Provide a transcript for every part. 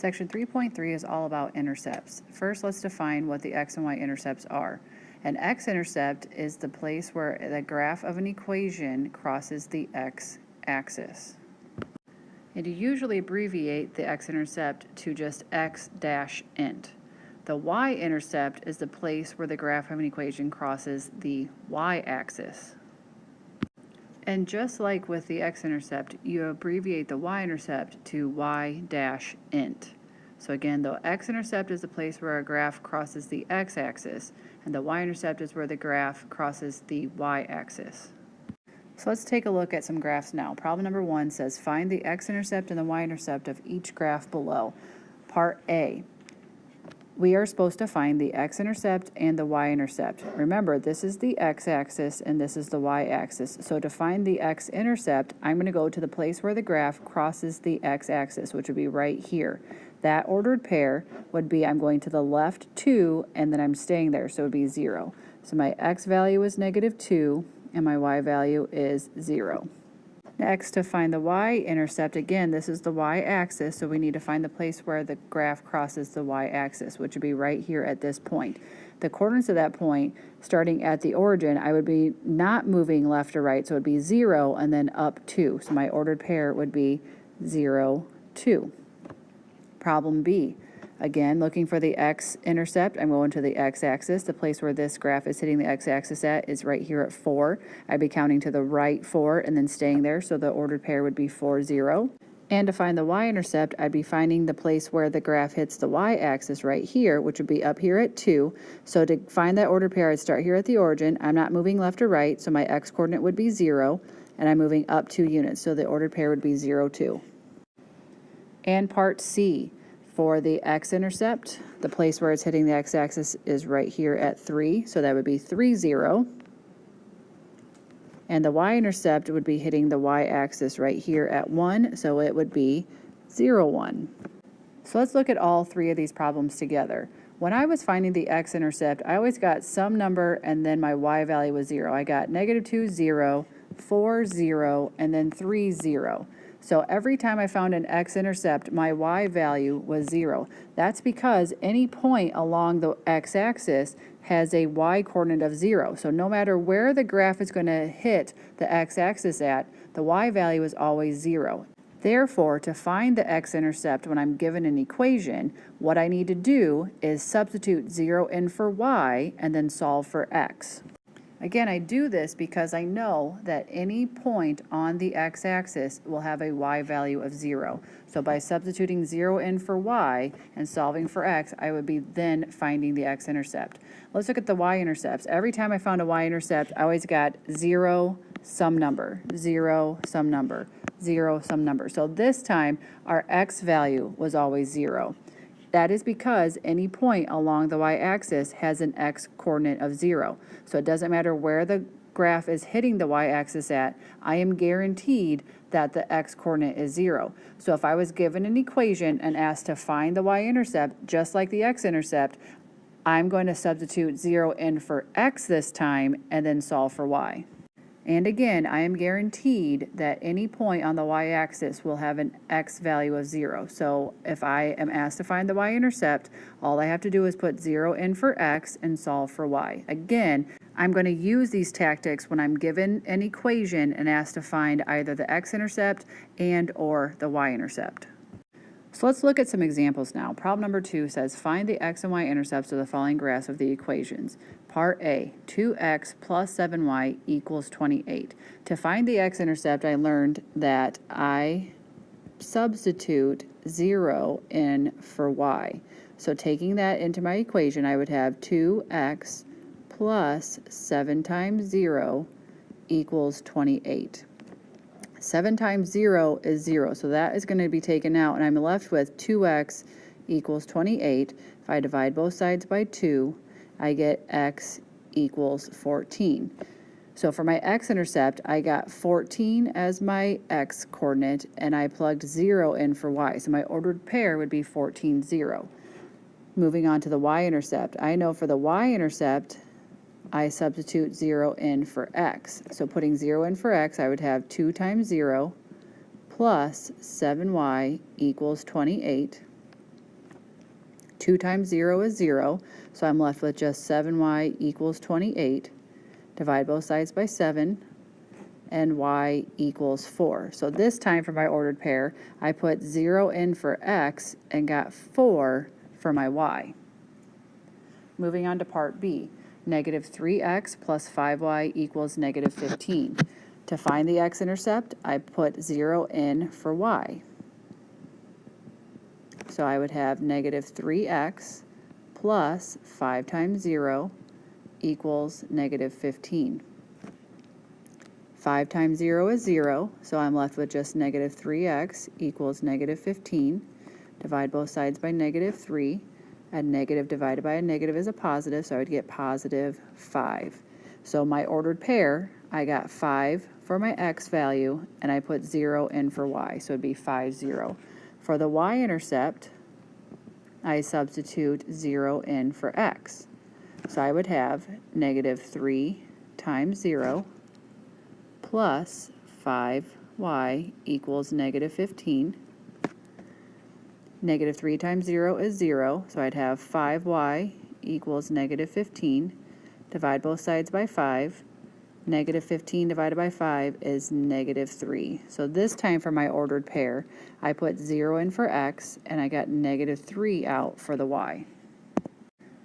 Section 3.3 is all about intercepts. First, let's define what the x and y intercepts are. An x-intercept is the place where the graph of an equation crosses the x-axis. And you usually abbreviate the x-intercept to just x-int. The y-intercept is the place where the graph of an equation crosses the y-axis. And just like with the x-intercept, you abbreviate the y-intercept to y-int. So again, the x-intercept is the place where a graph crosses the x-axis, and the y-intercept is where the graph crosses the y-axis. So let's take a look at some graphs now. Problem number 1 says find the x-intercept and the y-intercept of each graph below. Part A. We are supposed to find the x-intercept and the y-intercept. Remember, this is the x-axis and this is the y-axis. So to find the x-intercept, I'm going to go to the place where the graph crosses the x-axis, which would be right here. That ordered pair would be I'm going to the left 2 and then I'm staying there, so it would be 0. So my x value is -2 and my y value is 0. Next, to find the y-intercept, again, this is the y-axis, so we need to find the place where the graph crosses the y-axis, which would be right here at this point. The coordinates of that point, starting at the origin, I would be not moving left or right, so it would be 0 and then up 2. So my ordered pair would be 0, 2. Problem B. Again, looking for the x-intercept, I'm going to the x-axis. The place where this graph is hitting the x-axis at is right here at 4. I'd be counting to the right 4 and then staying there, so the ordered pair would be 4, 0. And to find the y-intercept, I'd be finding the place where the graph hits the y-axis right here, which would be up here at 2. So to find that ordered pair, I'd start here at the origin. I'm not moving left or right, so my x-coordinate would be 0, and I'm moving up 2 units, so the ordered pair would be 0, 2. And part C. For the x-intercept, the place where it's hitting the x-axis is right here at 3, so that would be 3, 0. And the y-intercept would be hitting the y-axis right here at 1, so it would be 0, 1. So let's look at all three of these problems together. When I was finding the x-intercept, I always got some number and then my y value was 0. I got -2, 0, 4, 0, and then 3, 0. So every time I found an x-intercept, my y value was 0. That's because any point along the x-axis has a y-coordinate of 0. So no matter where the graph is going to hit the x-axis at, the y value is always 0. Therefore, to find the x-intercept when I'm given an equation, what I need to do is substitute 0 in for y and then solve for x. Again, I do this because I know that any point on the x-axis will have a y value of 0. So by substituting 0 in for y and solving for x, I would be then finding the x-intercept. Let's look at the y-intercepts. Every time I found a y-intercept, I always got 0, some number, 0, some number, 0, some number. So this time, our x value was always 0. That is because any point along the y-axis has an x-coordinate of 0. So it doesn't matter where the graph is hitting the y-axis at, I am guaranteed that the x-coordinate is 0. So if I was given an equation and asked to find the y-intercept, just like the x-intercept, I'm going to substitute 0 in for x this time and then solve for y. And again, I am guaranteed that any point on the y-axis will have an x value of 0. So if I am asked to find the y-intercept, all I have to do is put 0 in for x and solve for y. Again, I'm going to use these tactics when I'm given an equation and asked to find either the x-intercept and or the y-intercept. So let's look at some examples now. Problem number 2 says find the x and y intercepts of the following graphs of the equations. Part A, 2x plus 7y equals 28. To find the x-intercept, I learned that I substitute 0 in for y. So taking that into my equation, I would have 2x plus 7 times 0 equals 28. 7 times 0 is 0, so that is going to be taken out, and I'm left with 2x equals 28. If I divide both sides by 2, I get x equals 14. So for my x-intercept, I got 14 as my x-coordinate, and I plugged 0 in for y. So my ordered pair would be 14, 0. Moving on to the y-intercept, I know for the y-intercept, I substitute 0 in for x. So putting 0 in for x, I would have 2 times 0 plus 7y equals 28. 2 times 0 is 0, so I'm left with just 7y equals 28. Divide both sides by 7, and y equals 4. So this time for my ordered pair, I put 0 in for x and got 4 for my y. Moving on to part B, negative 3x plus 5y equals negative 15. To find the x-intercept, I put 0 in for y. So I would have negative 3x plus 5 times 0 equals negative 15. 5 times 0 is 0, so I'm left with just negative 3x equals negative 15. Divide both sides by negative 3. A negative divided by a negative is a positive, so I would get positive 5. So my ordered pair, I got 5 for my x value, and I put 0 in for y, so it would be 5, 0. For the y-intercept, I substitute 0 in for x. So I would have negative 3 times 0 plus 5y equals negative 15. Negative 3 times 0 is 0, so I'd have 5y equals negative 15. Divide both sides by 5. Negative 15 divided by 5 is negative 3. So this time for my ordered pair, I put 0 in for x, and I got negative 3 out for the y.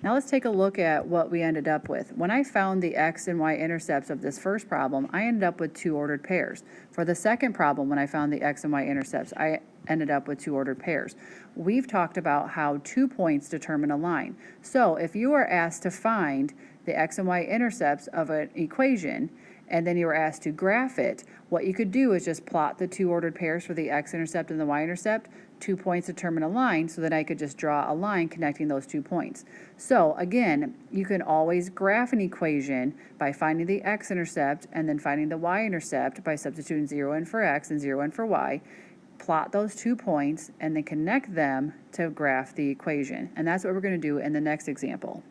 Now let's take a look at what we ended up with. When I found the x and y intercepts of this first problem, I ended up with 2 ordered pairs. For the second problem, when I found the x and y intercepts, I ended up with 2 ordered pairs. We've talked about how 2 points determine a line. So if you are asked to find the x and y intercepts of an equation, and then you were asked to graph it, what you could do is just plot the 2 ordered pairs for the x-intercept and the y-intercept. 2 points determine a line, so that I could just draw a line connecting those 2 points. So again, you can always graph an equation by finding the x-intercept and then finding the y-intercept by substituting 0 in for x and 0 in for y. Plot those 2 points and then connect them to graph the equation. And that's what we're going to do in the next example.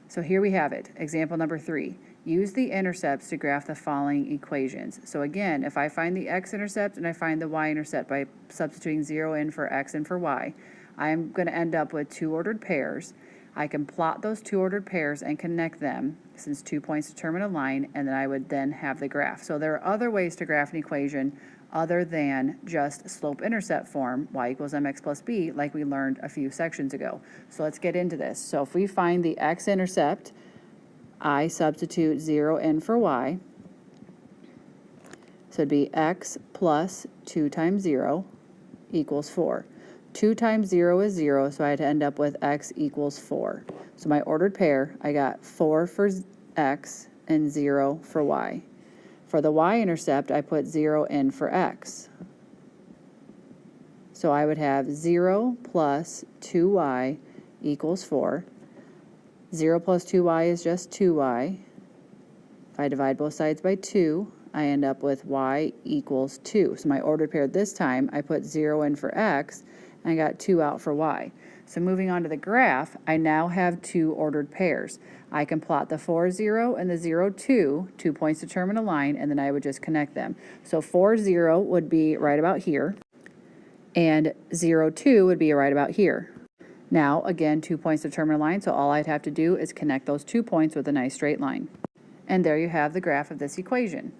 So here we have it, example number 3. Use the intercepts to graph the following equations. So again, if I find the x-intercept and I find the y-intercept by substituting 0 in for x and for y, I'm going to end up with 2 ordered pairs. I can plot those 2 ordered pairs and connect them, since 2 points determine a line, and then I would then have the graph. So there are other ways to graph an equation other than just slope-intercept form, y equals mx plus b, like we learned a few sections ago. So let's get into this. So if we find the x-intercept, I substitute 0 in for y. So it'd be x plus 2 times 0 equals 4. 2 times 0 is 0, so I'd end up with x equals 4. So my ordered pair, I got 4 for x and 0 for y. For the y-intercept, I put 0 in for x. So I would have 0 plus 2y equals 4. 0 plus 2y is just 2y. If I divide both sides by 2, I end up with y equals 2. So my ordered pair this time, I put 0 in for x, and I got 2 out for y. So moving on to the graph, I now have 2 ordered pairs. I can plot the 4, 0 and the 0, 2. 2 points determine a line, and then I would just connect them. So 4, 0 would be right about here, and 0, 2 would be right about here. Now, again, 2 points determine a line, so all I'd have to do is connect those 2 points with a nice straight line. And there you have the graph of this equation,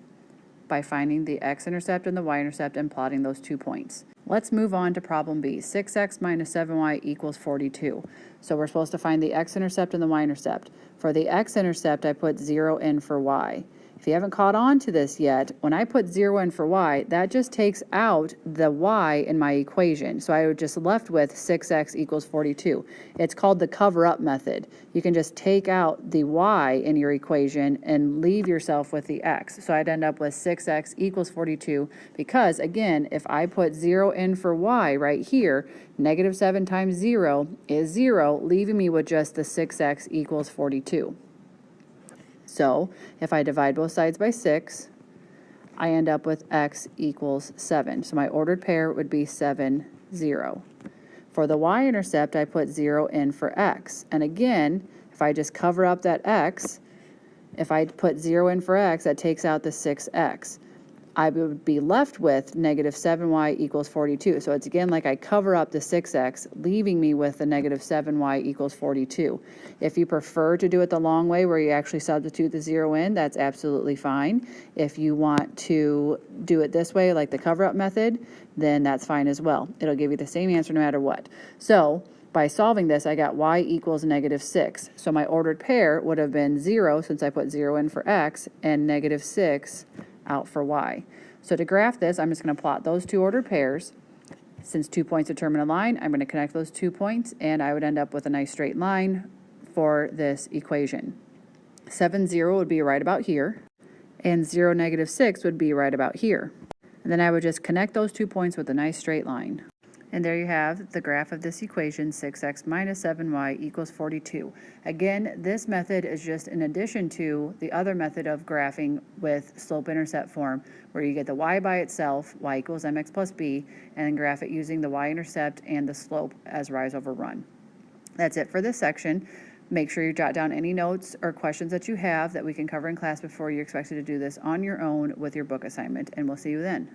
by finding the x-intercept and the y-intercept and plotting those 2 points. Let's move on to problem B. 6x minus 7y equals 42. So we're supposed to find the x-intercept and the y-intercept. For the x-intercept, I put 0 in for y. If you haven't caught on to this yet, when I put 0 in for y, that just takes out the y in my equation. So I was just left with 6x equals 42. It's called the cover-up method. You can just take out the y in your equation and leave yourself with the x. So I'd end up with 6x equals 42 because, again, if I put 0 in for y right here, negative 7 times 0 is 0, leaving me with just the 6x equals 42. So if I divide both sides by 6, I end up with x equals 7. So my ordered pair would be 7, 0. For the y-intercept, I put 0 in for x. And again, if I just cover up that x, if I put 0 in for x, that takes out the 6x. I would be left with negative 7y equals 42. So it's again like I cover up the 6x, leaving me with the negative 7y equals 42. If you prefer to do it the long way where you actually substitute the 0 in, that's absolutely fine. If you want to do it this way, like the cover up method, then that's fine as well. It'll give you the same answer no matter what. So by solving this, I got y equals negative 6. So my ordered pair would have been 0, since I put 0 in for x, and negative 6 out for y. So to graph this, I'm just going to plot those two ordered pairs. Since 2 points determine a line, I'm going to connect those 2 points, and I would end up with a nice straight line for this equation. 7, 0 would be right about here, and 0, negative 6 would be right about here. And then I would just connect those 2 points with a nice straight line. And there you have the graph of this equation, 6x minus 7y equals 42. Again, this method is just in addition to the other method of graphing with slope-intercept form, where you get the y by itself, y equals mx plus b, and then graph it using the y-intercept and the slope as rise over run. That's it for this section. Make sure you jot down any notes or questions that you have that we can cover in class before you're expected to do this on your own with your book assignment, and we'll see you then.